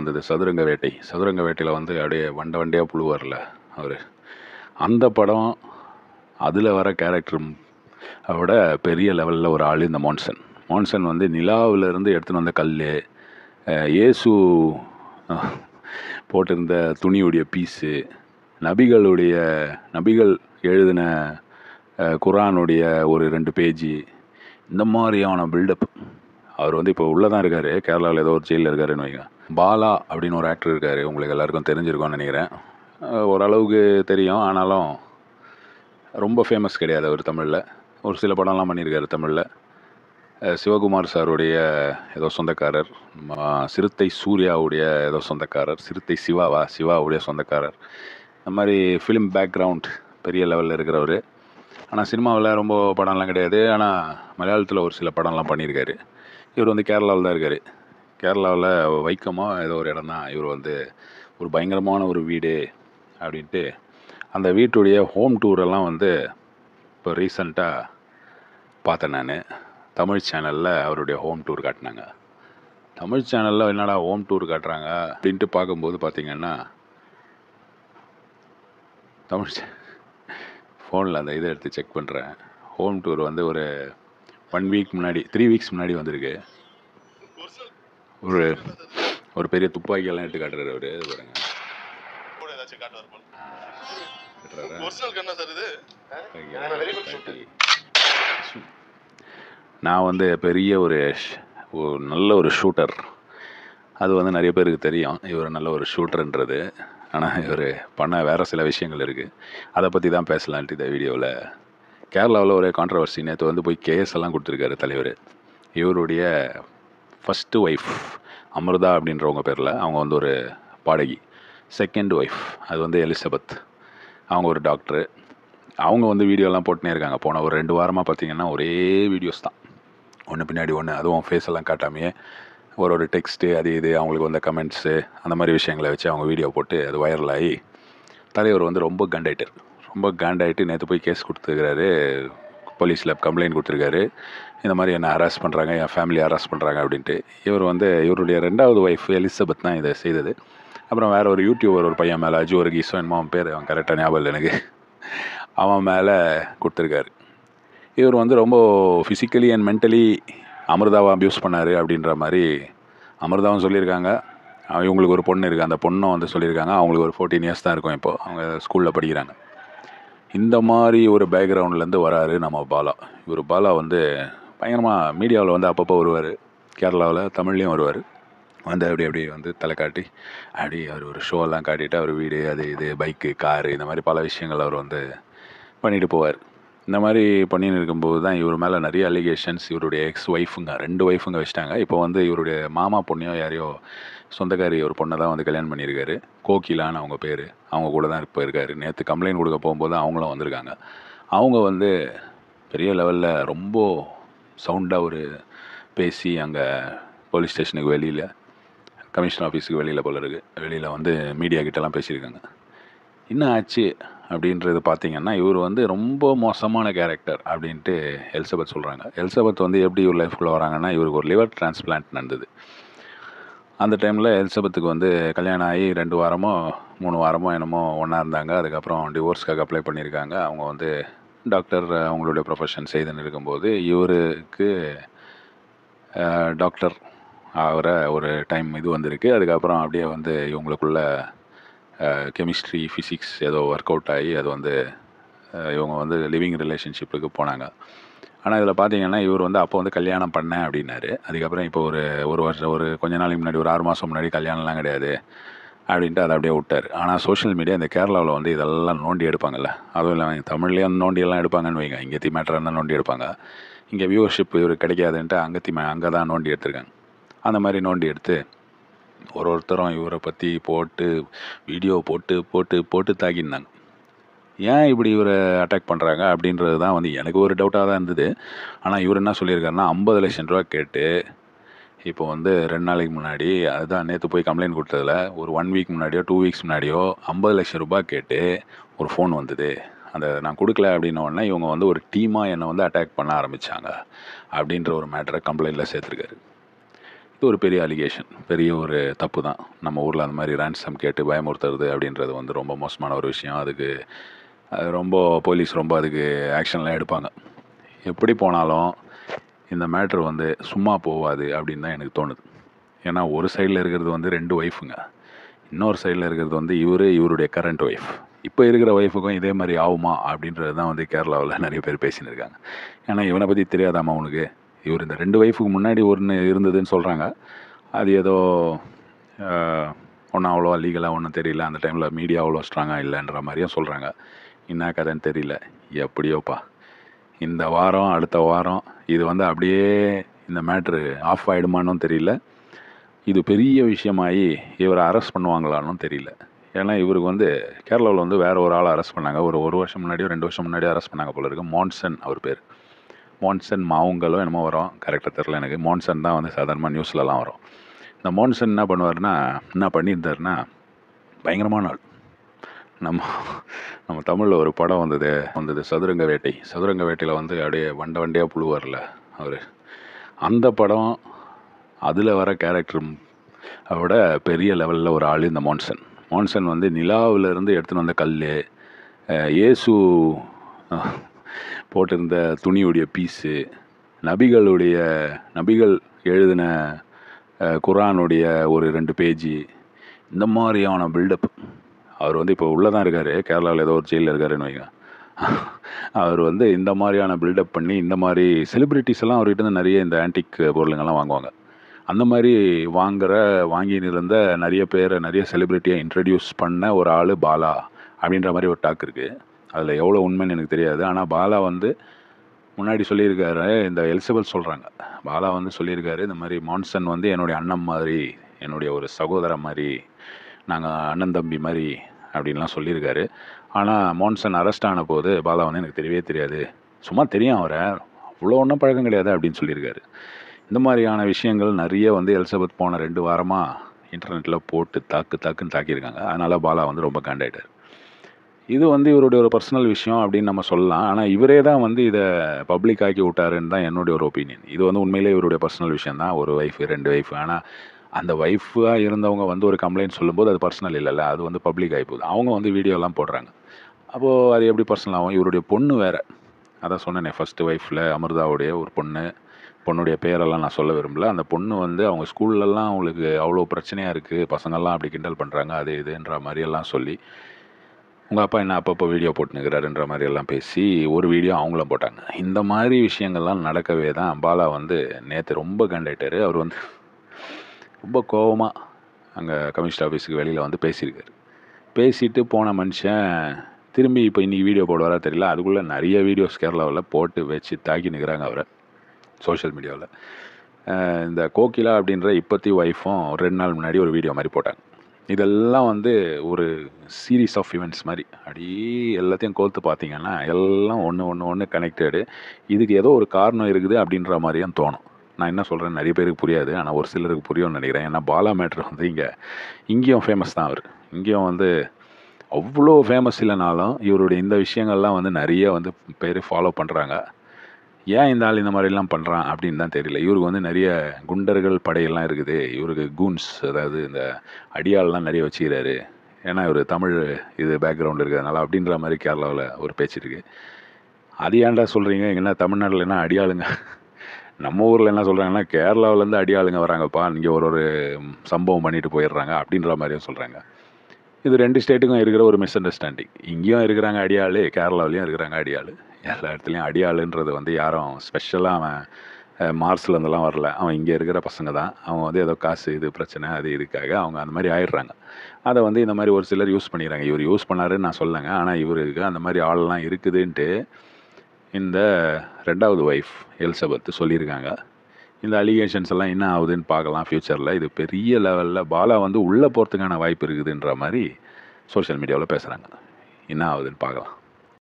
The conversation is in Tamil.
வந்தது சதுரங்க வேட்டை. சதுரங்க வேட்டையில் வந்து அப்படியே வண்டை வண்டையாக புழுவார்ல அவர், அந்த படம் அதில் வர கேரக்டர் விட பெரிய லெவலில் ஒரு ஆள் இந்த மான்சன். மான்சன் வந்து நிலாவிலேருந்து எடுத்துன்னு வந்த கல், இயேசு போட்டிருந்த துணியுடைய பீஸு, நபிகள் எழுதின குரானுடைய ஒரு 2 பேஜி, இந்த மாதிரியான பில்டப். அவர் வந்து இப்போ உள்ளே தான் இருக்கார், கேரளாவில் ஏதோ ஒரு ஜெயிலில் இருக்காருன்னு வைங்க. பாலா அப்படின்னு ஒரு ஆக்டர் இருக்கார், உங்களுக்கு எல்லாருக்கும் தெரிஞ்சிருக்கும்னு நினைக்கிறேன். ஓரளவுக்கு தெரியும், ஆனாலும் ரொம்ப ஃபேமஸ் கிடையாது அவர் தமிழில். ஒரு சில படம்லாம் பண்ணியிருக்காரு தமிழில். சிவகுமார் சாருடைய ஏதோ சொந்தக்காரர், சிறுத்தை சூர்யாவுடைய ஏதோ சொந்தக்காரர், சிறுத்தை சிவாவுடைய சொந்தக்காரர். இந்த மாதிரி ஃபிலிம் பேக்ரவுண்ட் பெரிய லெவலில் இருக்கிறவர். ஆனால் சினிமாவில் ரொம்ப படம்லாம் கிடையாது. ஆனால் மலையாளத்தில் ஒரு சில படம்லாம் பண்ணியிருக்காரு. இவர் வந்து கேரளாவில் தான் இருக்கார். கேரளாவில் வைக்கமோ ஏதோ ஒரு இடம் தான் இவர் வந்து ஒரு பயங்கரமான ஒரு வீடு அப்படின்ட்டு அந்த வீட்டுடைய ஹோம் டூரெல்லாம் வந்து இப்போ ரீசண்டாக பார்த்தேன் நான். தமிழ் சேனலில் அவருடைய ஹோம் டூர் காட்டினாங்க. தமிழ் சேனலில் என்னடா ஹோம் டூர் காட்டுறாங்க அப்படின்ட்டு பார்க்கும்போது பார்த்திங்கன்னா, தமிழ் ஃபோனில் அந்த இதை எடுத்து செக் பண்ணுறேன். ஹோம் டூர் வந்து ஒரு 1 வீக் முன்னாடி 3 வீக்ஸ் முன்னாடி வந்திருக்கு. ஒரு பெரிய துப்பாக்கியெல்லாம் எடுத்து காட்டுறாரு அவர். பாருங்க, நான் வந்து பெரிய ஒரு நல்ல ஒரு ஷூட்டர், அது வந்து நிறைய பேருக்கு தெரியும் இவர் நல்ல ஒரு ஷூட்டர்ன்றது. ஆனால் இவர் பண்ண வேறு சில விஷயங்கள் இருக்குது, அதை பற்றி தான் பேசலான்ட்டு இந்த வீடியோவில். கேரளாவில் ஒரே கான்ட்ரவர்சி. நேற்று வந்து போய் கேஸ் எல்லாம் கொடுத்துருக்காரு தலைவர். இவருடைய ஃபஸ்ட்டு ஒய்ஃப் அமிர்தா அப்படின்றவங்க பேரில், அவங்க வந்து ஒரு பாடகி. செகண்ட் ஒய்ஃப் அது வந்து எலிசபெத், அவங்க ஒரு டாக்டரு. அவங்க வந்து வீடியோலாம் போட்டுனே இருக்காங்க. போன ஒரு 2 வாரமாக பார்த்திங்கன்னா ஒரே வீடியோஸ் தான், ஒன்று பின்னாடி ஒன்று. அதுவும் ஃபேஸ் எல்லாம் காட்டாமையே ஒரு டெக்ஸ்ட்டு அது இது, அவங்களுக்கு வந்த கமெண்ட்ஸு, அந்த மாதிரி விஷயங்களை வச்சு அவங்க வீடியோ போட்டு அது வைரல் ஆகி தலைவர் வந்து ரொம்ப காண்டாயிட்டு நேற்று போய் கேஸ் கொடுத்துருக்காரு. போலீஸில் கம்ப்ளைண்ட் கொடுத்துருக்காரு. இந்த மாதிரி என்னை ஹராஸ் பண்ணுறாங்க, என் ஃபேமிலி ஹராஸ் பண்ணுறாங்க அப்படின்ட்டு. இவர் வந்து இவருடைய 2வது ஒய்ஃப் எலிசபெத் தான் இதை செய்தது. அப்புறம் வேறு ஒரு யூடியூபர் ஒரு பையன் மேலே, அஜு ஒரு கீஸோ என்னமோ அவன் பேர், அவன் கரெக்டாக ஞாபகம் இல்லை எனக்கு, அவன் மேலே கொடுத்துருக்காரு. இவர் வந்து ரொம்ப ஃபிசிக்கலி அண்ட் மென்டலி அமிர்தாவை அப்யூஸ் பண்ணார் அப்படின்ற மாதிரி அமிர்தாவும் சொல்லியிருக்காங்க. இவங்களுக்கு ஒரு பொண்ணு இருக்குது, அந்த பொண்ணும் வந்து சொல்லியிருக்காங்க. அவங்களுக்கு ஒரு 14 இயர்ஸ் தான் இருக்கும், இப்போது அவங்க ஸ்கூலில் படிக்கிறாங்க. இந்த மாதிரி ஒரு பேக்ரவுண்ட்லேருந்து வராரு நம்ம பாலா. இவர் பாலா வந்து பயங்கரமாக மீடியாவில் வந்து அப்பப்போ வருவார், கேரளாவில் தமிழ்லேயும் வருவார். வந்து அப்படி வந்து தலை காட்டி அவர் ஒரு ஷோலாம் காட்டிட்டு அவர் வீடு அது இது பைக்கு காரு இந்த மாதிரி பல விஷயங்கள் அவர் வந்து பண்ணிட்டு போவார். இந்த மாதிரி பண்ணின்னு இருக்கும்போது தான் இவர் மேலே நிறைய அலிகேஷன்ஸ். இவருடைய எக்ஸ் ஒய்ஃபுங்க 2 ஒய்ஃபுங்க வச்சிட்டாங்க. இப்போ வந்து இவருடைய மாமா பொண்ணையோ யாரையோ சொந்தக்காரி ஒரு பொண்ணை தான் வந்து கல்யாணம் பண்ணியிருக்காரு. கோகிலான்னு அவங்க பேர். அவங்க கூட தான் இப்போ இருக்கார். நேற்று கம்ப்ளைண்ட் கொடுக்க போகும்போது அவங்களும் வந்திருக்காங்க. அவங்க வந்து பெரிய லெவலில் ரொம்ப சவுண்டாக ஒரு பேசி அங்கே போலீஸ் ஸ்டேஷனுக்கு வெளியில், கமிஷனர் ஆஃபீஸுக்கு வெளியில் போல இருக்குது, வெளியில் வந்து மீடியா கிட்டலாம் பேசியிருக்காங்க. என்ன ஆச்சு அப்படின்றது பார்த்திங்கன்னா, இவர் வந்து ரொம்ப மோசமான கேரக்டர் அப்படின்ட்டு எலிசபெத் சொல்கிறாங்க. எலிசபெத் வந்து எப்படி இவர் லைஃப்குள்ளே வராங்கன்னா, இவருக்கு ஒரு லிவர் டிரான்ஸ்பிளான்ட் நடந்தது. அந்த டைமில் எலிசபெத்துக்கு வந்து கல்யாணம் ஆகி 2 வாரமோ 3 வாரமோ என்னமோ ஒன்றா இருந்தாங்க. அதுக்கப்புறம் டிவோர்ஸ்க்காக அப்ளை பண்ணியிருக்காங்க. அவங்க வந்து டாக்டர் அவங்களுடைய ப்ரொஃபஷன் செய்துன்னு இருக்கும்போது இவருக்கு டாக்டர் ஆகிற ஒரு டைம் இது வந்திருக்கு. அதுக்கப்புறம் அப்படியே வந்து இவங்களுக்குள்ள கெமிஸ்ட்ரி ஃபிசிக்ஸ் ஏதோ ஒர்க் அவுட் ஆகி அது வந்து இவங்க வந்து லிவிங் ரிலேஷன்ஷிப்புக்கு போனாங்க. ஆனால் இதில் பார்த்தீங்கன்னா இவர் வந்து அப்போ வந்து கல்யாணம் பண்ணேன் அப்படின்னாரு. அதுக்கப்புறம் இப்போ ஒரு வருஷம் ஒரு கொஞ்ச நாளைக்கு முன்னாடி ஒரு 6 மாதம் முன்னாடி கல்யாணம்லாம் கிடையாது அப்படின்ட்டு அதை அப்படியே விட்டார். ஆனால் சோஷியல் மீடியா இந்த கேரளாவில் வந்து இதெல்லாம் நோண்டி எடுப்பாங்கல்ல, அதுவும் இல்லை தமிழ்லேயே நோண்டியெல்லாம் எடுப்பாங்கன்னு வைங்க. இங்கே மேட்டராக இருந்தால் நோண்டி எடுப்பாங்க. இங்கே வியூவர்ஷிப் இவர் கிடைக்காதுன்ட்டு அங்கே தான் நோண்டி எடுத்திருக்காங்க. அந்த மாதிரி நோண்டி எடுத்து ஒருத்தரும் இவரை பற்றி போட்டு வீடியோ போட்டு தாக்கியிருந்தாங்க. ஏன் இப்படி இவரை அட்டாக் பண்ணுறாங்க அப்படின்றது தான் வந்து எனக்கு ஒரு டவுட்டாக தான் இருந்தது. ஆனால் இவர் என்ன சொல்லியிருக்காருன்னா 50 லட்சம் ரூபா கேட்டு இப்போ வந்து 2 நாளைக்கு முன்னாடி, அதுதான் நேற்று போய் கம்ப்ளைண்ட் கொடுத்ததில் ஒரு 1 வீக் முன்னாடியோ 2 வீக்ஸ் முன்னாடியோ 50 லட்சம் ரூபா கேட்டு ஒரு ஃபோன் வந்தது. அந்த நான் கொடுக்கல அப்படின்ன உடனே இவங்க வந்து ஒரு டீமாக என்னை வந்து அட்டாக் பண்ண ஆரம்பித்தாங்க அப்படின்ற ஒரு மேட்டரை கம்ப்ளைண்ட்டில் சேர்த்துருக்காரு. இது ஒரு பெரிய அலிகேஷன், பெரிய ஒரு தப்பு தான். நம்ம ஊரில் அந்த மாதிரி ரேன்சம் கேட்டு பயமுறுத்துறது அப்படின்றது வந்து ரொம்ப மோசமான ஒரு விஷயம். அதுக்கு ரொம்ப போலீஸ் ரொம்ப அதுக்கு ஆக்ஷன்லாம் எடுப்பாங்க. எப்படி போனாலும் இந்த மேட்ரு வந்து சும்மா போகாது அப்படின்னு தான் எனக்கு தோணுது. ஏன்னா ஒரு சைடில் இருக்கிறது வந்து 2 ஒய்ஃபுங்க, இன்னொரு சைடில் இருக்கிறது வந்து இவருடைய கரண்ட் ஒய்ஃப். இப்போ இருக்கிற ஒய்ஃபுக்கும் இதே மாதிரி ஆகுமா அப்படின்றது தான் வந்து கேரளாவில் நிறைய பேர் பேசின்னு இருக்காங்க. ஏன்னா இவனை பற்றி தெரியாதாம்மா உனக்கு, இவர் இந்த 2 ஒய்ஃபுக்கு முன்னாடி ஒன்று இருந்ததுன்னு சொல்கிறாங்க. அது ஏதோ ஒன்றும் அவ்வளோவா லீகலாக ஒன்றும் தெரியல, அந்த டைமில் மீடியா அவ்வளோ ஸ்ட்ராங்காக இல்லைன்ற மாதிரியும் சொல்கிறாங்க. என்ன கதைன்னு தெரியல. எப்படியோப்பா இந்த வாரம் அடுத்த வாரம் இது வந்து அப்படியே இந்த மேட்ரு ஆஃப் ஆகிடுமான்னு தெரியல. இது பெரிய விஷயமாகி இவரை அரெஸ்ட் பண்ணுவாங்களான்னு தெரியல. ஏன்னா இவருக்கு வந்து கேரளாவில் வந்து வேறு ஒரு ஆளை அரெஸ்ட் பண்ணாங்க. ஒரு வருஷம் முன்னாடியோ 2 வருஷம் முன்னாடியோ அரெஸ்ட் பண்ணாங்க போல இருக்குது. மான்சன் அவர் பேர். மான்சன் மாவுங்களோ என்னமோ வரும், கரெக்டாக தெரில எனக்கு. மான்சன் தான் வந்து சாதாரணமாக நியூஸ்லலாம் வரும். இந்த மான்சன் என்ன பண்ணுவார்னா, என்ன பண்ணியிருந்தாருன்னா, பயங்கரமான ஆள். நம்ம தமிழில் ஒரு படம் வந்தது சதுரங்க வேட்டை. சதுரங்க வேட்டையில் வந்து அப்படியே வண்டையாக புழுவார்ல அவர், அந்த படம் அதில் வர கேரக்டர் விட பெரிய லெவலில் ஒரு ஆள் இந்த மான்சன் வந்து நிலாவிலேருந்து எடுத்துன்னு வந்த கல், இயேசு போட்டிருந்த துணியுடைய பீஸு, நபிகள் எழுதின குரானுடைய ஒரு 2 பேஜி, இந்த மாதிரியான பில்டப். அவர் வந்து இப்போ உள்ளே தான் இருக்கார், கேரளாவில் ஏதோ ஒரு ஜெயிலில் இருக்காருன்னு வைங்க. அவர் வந்து இந்த மாதிரியான பில்டப் பண்ணி, இந்த மாதிரி செலிப்ரிட்டிஸ் எல்லாம் அவர்கிட்ட இருந்து நிறைய இந்த ஆன்டிக் பொருளுங்கள்லாம் வாங்குவாங்க. அந்த மாதிரி வாங்கின்னு இருந்த நிறைய செலிப்ரிட்டியாக இன்ட்ரடியூஸ் பண்ண ஒரு ஆள் பாலா அப்படின்ற மாதிரி ஒரு டாக் இருக்குது. அதில் எவ்வளோ உண்மைன்னு எனக்கு தெரியாது. ஆனால் பாலா வந்து முன்னாடி சொல்லியிருக்காரு, இந்த எலிசபெத் சொல்கிறாங்க, பாலா வந்து சொல்லியிருக்காரு, இந்த மாதிரி மான்சன் வந்து என்னுடைய அண்ணன் மாதிரி, என்னுடைய ஒரு சகோதரன் மாதிரி, நாங்கள் அண்ணன் தம்பி மாதிரி அப்படின்லாம் சொல்லியிருக்காரு. ஆனால் மான்சன் அரெஸ்ட் ஆன போது பாலா வந்து எனக்கு தெரியவே தெரியாது, சும்மா தெரியும் அவரை, அவ்வளோ ஒன்றும் பழக்கம் கிடையாது அப்படின்னு சொல்லியிருக்காரு. இந்த மாதிரியான விஷயங்கள் நிறைய வந்து எலிசபெத் போன 2 வாரமாக இன்டர்நெட்டில் போட்டு தாக்குன்னு தாக்கியிருக்காங்க. அதனால் பாலா வந்து ரொம்ப காண்டாயிட்டார். இது வந்து இவருடைய ஒரு பர்சனல் விஷயம் அப்படின்னு நம்ம சொல்லலாம். ஆனால் இவரே தான் வந்து இதை பப்ளிக் ஆக்கி விட்டாருன்னு தான் என்னுடைய ஒரு ஒப்பீனியன். இது வந்து உண்மையிலே இவருடைய பர்சனல் விஷயம் தான், ஒரு ஒய்ஃபு 2 ஒய்ஃபு. ஆனால் அந்த ஒய்ஃபாக இருந்தவங்க வந்து ஒரு கம்ப்ளைண்ட் சொல்லும்போது அது பர்சனல் இல்லைல்ல, அது வந்து பப்ளிக் ஆகி போகுது. அவங்க வந்து வீடியோலாம் போடுறாங்க. அப்போது அது எப்படி பர்சனல் ஆகும்? இவருடைய பொண்ணு வேறு, அதான் சொன்னேனே, ஃபஸ்ட்டு ஒய்ஃபில் அமிர்தாவுடைய ஒரு பொண்ணுடைய பேரெல்லாம் நான் சொல்ல விரும்பல. அந்த பொண்ணு வந்து அவங்க ஸ்கூல்லலாம் அவங்களுக்கு அவ்வளோ பிரச்சனையாக இருக்குது, பசங்கள்லாம் அப்படி கிண்டல் பண்ணுறாங்க, அது இதுன்ற மாதிரியெல்லாம் சொல்லி, உங்கள் அப்பா என்ன அப்பப்போ வீடியோ போட்டுனுக்கிறாருன்ற மாதிரி எல்லாம் பேசி ஒரு வீடியோ அவங்களும் போட்டாங்க. இந்த மாதிரி விஷயங்கள்லாம் நடக்கவே தான் பாலா வந்து நேற்று ரொம்ப கண்டாயிட்டார். அவர் வந்து ரொம்ப கோபமாக அங்கே கமிஷனர் ஆஃபீஸுக்கு வெளியில் வந்து பேசியிருக்காரு. பேசிட்டு போன மனுஷன் திரும்பி இப்போ இன்றைக்கி வீடியோ போடுவாரா தெரியல, அதுக்குள்ளே நிறைய வீடியோஸ் கேரளாவில் போட்டு வச்சு தாக்கி நிற்கிறாங்க அவரை சோஷியல் மீடியாவில். இந்த கோகிலா அப்படின்ற இப்போத்தி ஒய்ஃபும் 2 நாள் முன்னாடி ஒரு வீடியோ மாதிரி போட்டாங்க. இதெல்லாம் வந்து ஒரு சீரீஸ் ஆஃப் ஈவெண்ட்ஸ் மாதிரி, அப்படியே எல்லாத்தையும் கோர்த்து பார்த்தீங்கன்னா எல்லாம் ஒன்று கனெக்டடு. இதுக்கு ஏதோ ஒரு காரணம் இருக்குது அப்படின்ற மாதிரியும் தோணும். நான் என்ன சொல்கிறேன் நிறைய பேருக்கு புரியாது, ஆனால் ஒரு சிலருக்கு புரியும்னு நினைக்கிறேன். ஏன்னா பாலா மேட்ரு வந்து இங்கேயும் ஃபேமஸ் தான். அவர் இங்கேயும் வந்து அவ்வளோ ஃபேமஸ் இல்லைனாலும் இவருடைய இந்த விஷயங்கள்லாம் வந்து நிறைய வந்து பேர் ஃபாலோ பண்ணுறாங்க. ஏன் இந்த ஆள் இந்த மாதிரிலாம் பண்ணுறான் அப்படின்னு தான் தெரியல. இவருக்கு வந்து நிறைய குண்டர்கள் படையெல்லாம் இருக்குது, இவருக்கு கூன்ஸ், அதாவது இந்த அடியாள்லாம் நிறைய வச்சுக்கிறாரு. ஏன்னா இவர் தமிழ் இது பேக்ரவுண்ட் இருக்கிறதுனால அப்படின்ற மாதிரி கேரளாவில் ஒரு பேச்சு இருக்குது. அது ஏன்டா சொல்கிறீங்க, என்ன தமிழ்நாட்டில் என்ன அடியாளுங்க, நம்ம ஊரில் என்ன சொல்கிறாங்கன்னா கேரளாவிலேருந்து அடியாளுங்க வராங்கப்பா, இங்கே ஒரு சம்பவம் பண்ணிட்டு போயிடுறாங்க அப்படின்ற மாதிரியும் சொல்கிறாங்க. இது 2 ஸ்டேட்டுக்கும் இருக்கிற ஒரு மிஸ் அண்டர்ஸ்டாண்டிங். இங்கேயும் இருக்கிறாங்க அடியாள், கேரளாவிலையும் இருக்கிறாங்க அடியாள். எல்லா இடத்துலையும் அடியாளுன்றது வந்து யாரும் ஸ்பெஷலாக அவன் மார்ஸ்லேருந்துலாம் வரல, அவன் இங்கே இருக்கிற பசங்க தான். அவங்க வந்து ஏதோ காசு இது பிரச்சனை அது இதுக்காக அவங்க அந்த மாதிரி ஆயிடுறாங்க. அதை வந்து இந்த மாதிரி ஒரு சிலர் யூஸ் பண்ணிடுறாங்க. இவர் யூஸ் பண்ணாருன்னு நான் சொல்லலைங்க, ஆனால் இவருக்கு அந்த மாதிரி ஆள்லாம் இருக்குதுன்ட்டு இந்த 2வது ஒய்ஃப் எலிசபெத் சொல்லியிருக்காங்க. இந்த அலிகேஷன்ஸ் எல்லாம் என்ன ஆகுதுன்னு பார்க்கலாம் ஃப்யூச்சரில். இது பெரிய லெவலில் பாலா வந்து உள்ளே போகிறதுக்கான வாய்ப்பு இருக்குதுன்ற மாதிரி சோஷியல் மீடியாவில் பேசுகிறாங்க. என்ன ஆகுதுன்னு பார்க்கலாம்.